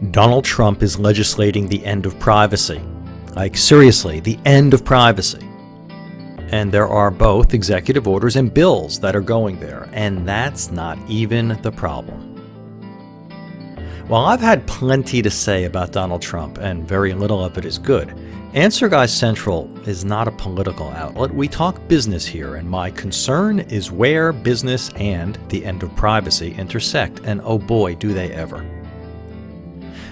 Donald Trump is legislating the end of privacy. Like, seriously, the end of privacy. And there are both executive orders and bills that are going there, and that's not even the problem. While I've had plenty to say about Donald Trump, and very little of it is good, Answer Guy Central is not a political outlet. We talk business here, and my concern is where business and the end of privacy intersect, and oh boy, do they ever.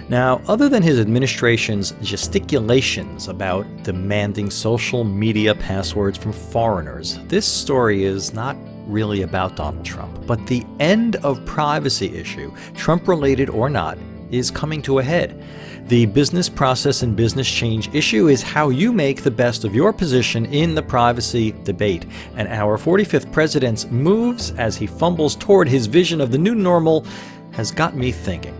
Now, other than his administration's gesticulations about demanding social media passwords from foreigners, this story is not really about Donald Trump. But the end of privacy issue, Trump-related or not, is coming to a head. The business process and business change issue is how you make the best of your position in the privacy debate. And our 45th president's moves as he fumbles toward his vision of the new normal has got me thinking.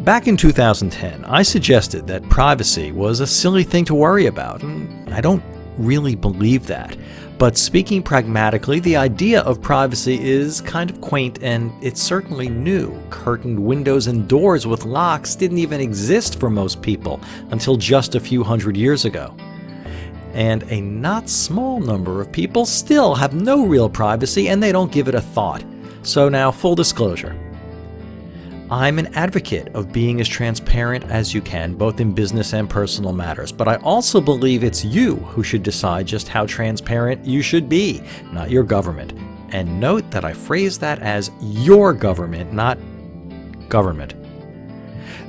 Back in 2010, I suggested that privacy was a silly thing to worry about, and I don't really believe that. But speaking pragmatically, the idea of privacy is kind of quaint, and it's certainly new. Curtained windows and doors with locks didn't even exist for most people until just a few hundred years ago. And a not small number of people still have no real privacy, and they don't give it a thought. So now, full disclosure. I'm an advocate of being as transparent as you can, both in business and personal matters, but I also believe it's you who should decide just how transparent you should be, not your government. And note that I phrase that as your government, not government.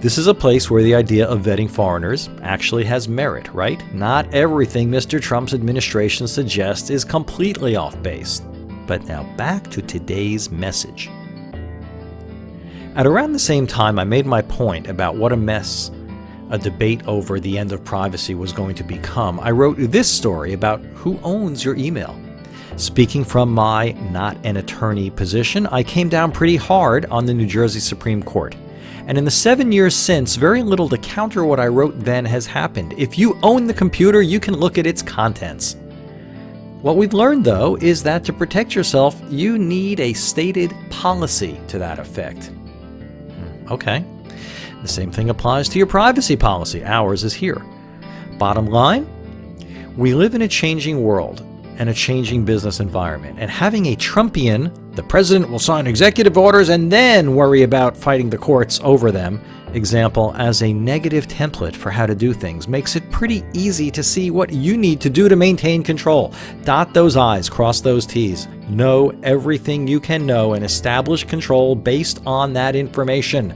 This is a place where the idea of vetting foreigners actually has merit, right? Not everything Mr. Trump's administration suggests is completely off base. But now back to today's message. At around the same time I made my point about what a mess a debate over the end of privacy was going to become, I wrote this story about who owns your email. Speaking from my not an attorney position, I came down pretty hard on the New Jersey Supreme Court. And in the 7 years since, very little to counter what I wrote then has happened. If you own the computer, you can look at its contents. What we've learned, though, is that to protect yourself, you need a stated policy to that effect. Okay. The same thing applies to your privacy policy. Ours is here. Bottom line, we live in a changing world and a changing business environment. And having a Trumpian, the president will sign executive orders and then worry about fighting the courts over them, example as a negative template for how to do things makes it pretty easy to see what you need to do to maintain control. Dot those I's, cross those T's. Know everything you can know and establish control based on that information.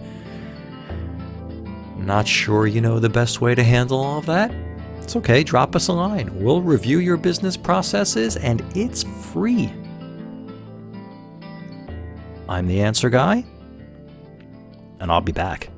Not sure you know the best way to handle all of that? It's okay, drop us a line. We'll review your business processes and it's free. I'm the Answer Guy, and I'll be back.